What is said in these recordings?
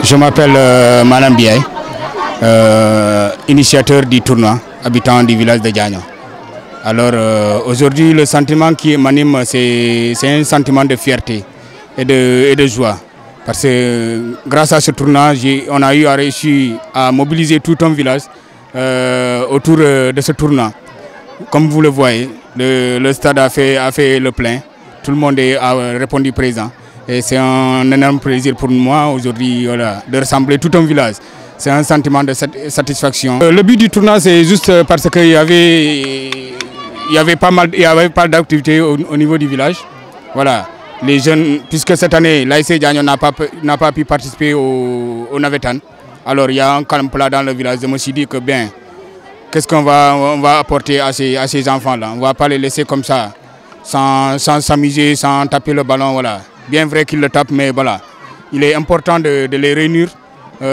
Je m'appelle Malam Biaye, initiateur du tournoi, habitant du village de Diagno. Alors aujourd'hui, le sentiment qui m'anime, c'est un sentiment de fierté et de joie. Parce que grâce à ce tournoi, on a eu à réussir à mobiliser tout un village autour de ce tournoi. Comme vous le voyez, le stade a fait le plein. Tout le monde a répondu présent. Et c'est un énorme plaisir pour moi aujourd'hui de rassembler tout un village. C'est un sentiment de satisfaction. Le but du tournoi, c'est juste parce qu'il y avait pas d'activités au niveau du village. Voilà. Les jeunes, puisque cette année, l'ASC Diagno n'a pas pu participer au Navetan. Alors il y a un calme plat dans le village. Je me suis dit que bien, qu'est-ce qu'on va apporter à ces enfants-là? On ne va pas les laisser comme ça, sans s'amuser, sans taper le ballon. Voilà. Bien vrai qu'ils le tapent, mais voilà. Il est important de les réunir,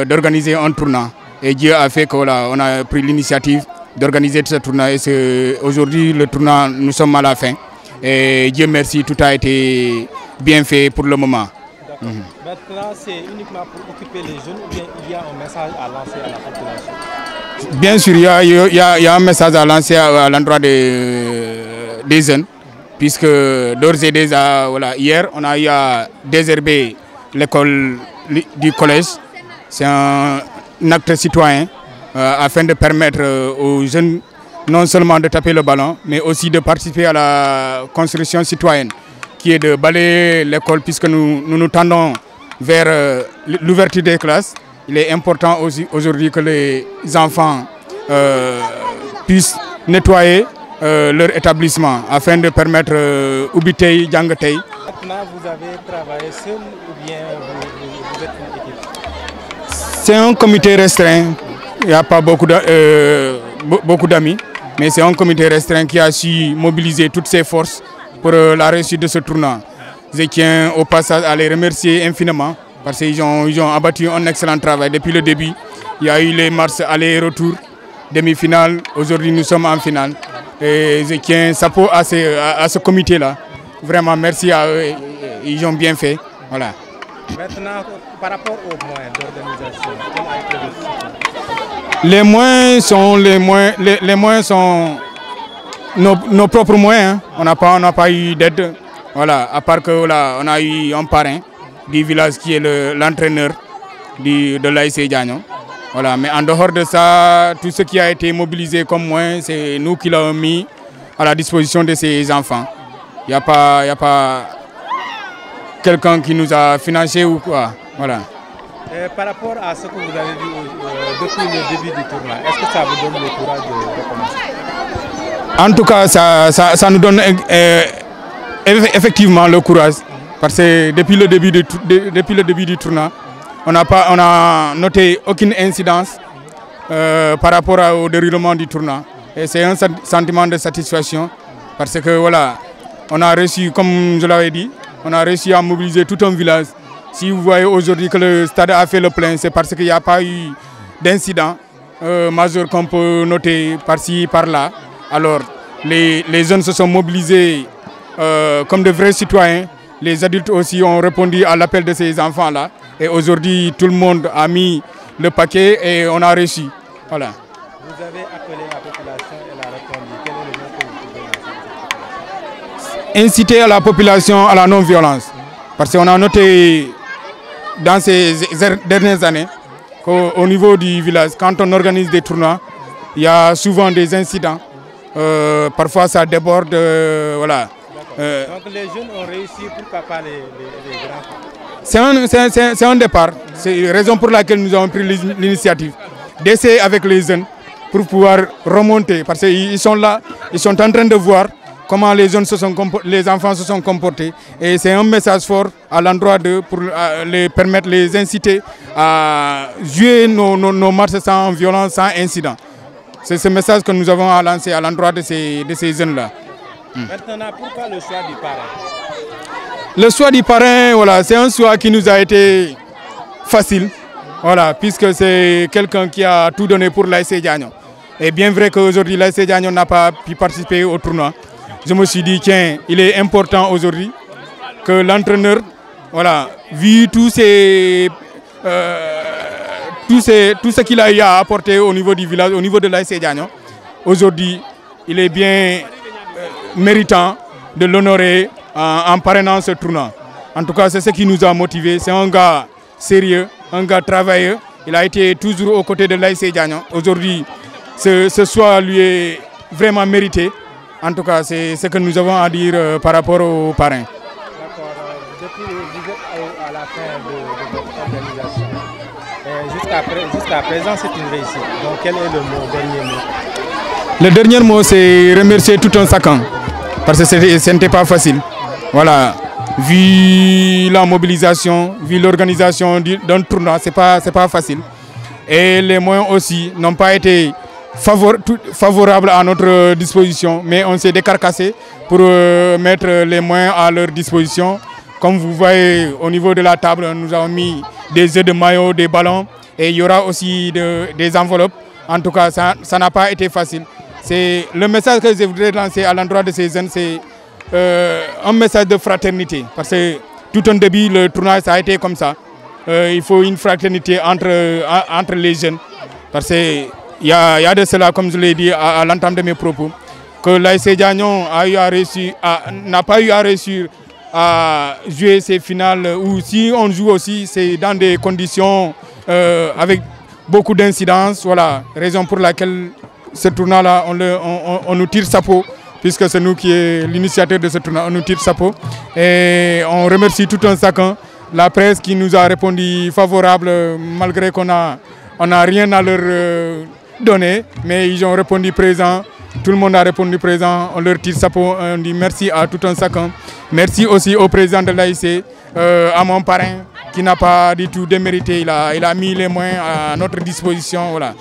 d'organiser un tournoi. Et Dieu a fait qu'on a pris l'initiative d'organiser ce tournoi. Et aujourd'hui, le tournoi, nous sommes à la fin. Et Dieu merci, tout a été bien fait pour le moment. Maintenant, c'est uniquement pour occuper les jeunes ou bien il y a un message à lancer à la population? Bien sûr, il y a un message à lancer à l'endroit des jeunes. Puisque d'ores et déjà, voilà, hier, on a eu à désherber l'école du collège. C'est un acte citoyen afin de permettre aux jeunes non seulement de taper le ballon, mais aussi de participer à la construction citoyenne, qui est de balayer l'école, puisque nous tendons vers l'ouverture des classes. Il est important aussi aujourd'hui que les enfants puissent nettoyer leur établissement afin de permettre Ubitei, Djangatei. Maintenant, vous avez travaillé seul ou bien vous êtes une équipe? C'est un comité restreint. Il n'y a pas beaucoup d'amis, mais c'est un comité restreint qui a su mobiliser toutes ses forces pour la réussite de ce tournoi. Je tiens au passage à les remercier infiniment parce qu'ils ont abattu un excellent travail depuis le début. Il y a eu les marches aller et retour, demi-finale. Aujourd'hui, nous sommes en finale. Et je tiens chapeau à ce comité-là. Vraiment, merci à eux. Ils ont bien fait. Voilà. Maintenant, par rapport aux moyens d'organisation, quel a été le soutien? Les moyens sont nos propres moyens. On n'a pas eu d'aide. Voilà. À part que on a eu un parrain du village qui est l'entraîneur de l'ASC Diagno. Voilà, mais en dehors de ça, tout ce qui a été mobilisé comme moyen, c'est nous qui l'avons mis à la disposition de ces enfants. Il n'y a pas quelqu'un qui nous a financé ou quoi. Voilà. Par rapport à ce que vous avez vu depuis le début du tournoi, est-ce que ça vous donne le courage de recommencer? En tout cas, ça nous donne effectivement le courage. Parce que depuis le début du tournoi, on a noté aucune incidence par rapport au déroulement du tournoi. Et c'est un sentiment de satisfaction parce que voilà, on a réussi, comme je l'avais dit, on a réussi à mobiliser tout un village. Si vous voyez aujourd'hui que le stade a fait le plein, c'est parce qu'il n'y a pas eu d'incident majeur qu'on peut noter par-ci, par-là. Alors, les jeunes se sont mobilisés comme de vrais citoyens. Les adultes aussi ont répondu à l'appel de ces enfants-là. Et aujourd'hui, tout le monde a mis le paquet et on a réussi. Voilà. Vous avez appelé la population et elle a répondu. Quel est le mot que vous pouvez lancer? Inciter à la population à la non-violence. Parce qu'on a noté dans ces dernières années qu'au niveau du village, quand on organise des tournois, il y a souvent des incidents. Parfois, ça déborde. Voilà. Donc les jeunes ont réussi, pourquoi pas les grands? C'est un départ. C'est la raison pour laquelle nous avons pris l'initiative d'essayer avec les jeunes pour pouvoir remonter. Parce qu'ils sont là, ils sont en train de voir comment les enfants se sont comportés. Et c'est un message fort à l'endroit d'eux pour les permettre, les inciter à jouer nos matchs sans violence, sans incident. C'est ce message que nous avons à lancer à l'endroit de ces jeunes-là. Maintenant, pourquoi le choix du parrain? Le choix du parrain, voilà, c'est un choix qui nous a été facile, voilà, puisque c'est quelqu'un qui a tout donné pour l'ASC Diagno. Et bien vrai qu'aujourd'hui, l'ASC Diagno n'a pas pu participer au tournoi. Je me suis dit, tiens, il est important aujourd'hui que l'entraîneur, voilà, vu tous ces tout ce qu'il a eu à apporter au niveau du village, au niveau de l'ASC Diagno. Aujourd'hui, il est bien méritant de l'honorer en parrainant ce tournoi. En tout cas, c'est ce qui nous a motivés. C'est un gars sérieux, un gars travailleux. Il a été toujours aux côtés de l'ASC Diagno. Aujourd'hui, ce choix lui est vraiment mérité. En tout cas, c'est ce que nous avons à dire par rapport aux parrains. D'accord. Depuis vous êtes à la fin de votre organisation. Jusqu'à présent, c'est une réussite. Donc, quel est le dernier mot? Le dernier mot, c'est remercier tout un chacun. Parce que ce n'était pas facile. Voilà. Vu la mobilisation, vu l'organisation d'un tournoi, ce n'est pas facile. Et les moyens aussi n'ont pas été favorables à notre disposition, mais on s'est décarcassé pour mettre les moyens à leur disposition. Comme vous voyez au niveau de la table, nous avons mis des œufs de maillot, des ballons, et il y aura aussi des enveloppes. En tout cas, ça n'a pas été facile. C'est le message que je voudrais lancer à l'endroit de ces jeunes, c'est un message de fraternité. Parce que tout un début, le tournoi, ça a été comme ça. Il faut une fraternité entre les jeunes. Parce qu'il y a de cela, comme je l'ai dit à l'entame de mes propos, que l'ASC Diagno n'a pas eu à réussir à jouer ces finales. Ou si on joue aussi, c'est dans des conditions avec beaucoup d'incidences. Voilà, raison pour laquelle ce tournoi-là, on nous tire sa peau, puisque c'est nous qui sommes l'initiateur de ce tournoi, on nous tire sa peau. Et on remercie tout un chacun, la presse qui nous a répondu favorable, malgré qu'on n'a rien à leur donner, mais ils ont répondu présent, tout le monde a répondu présent, on leur tire sa peau, on dit merci à tout un chacun. Merci aussi au président de l'AIC, à mon parrain, qui n'a pas du tout démérité, il a mis les moyens à notre disposition. Voilà.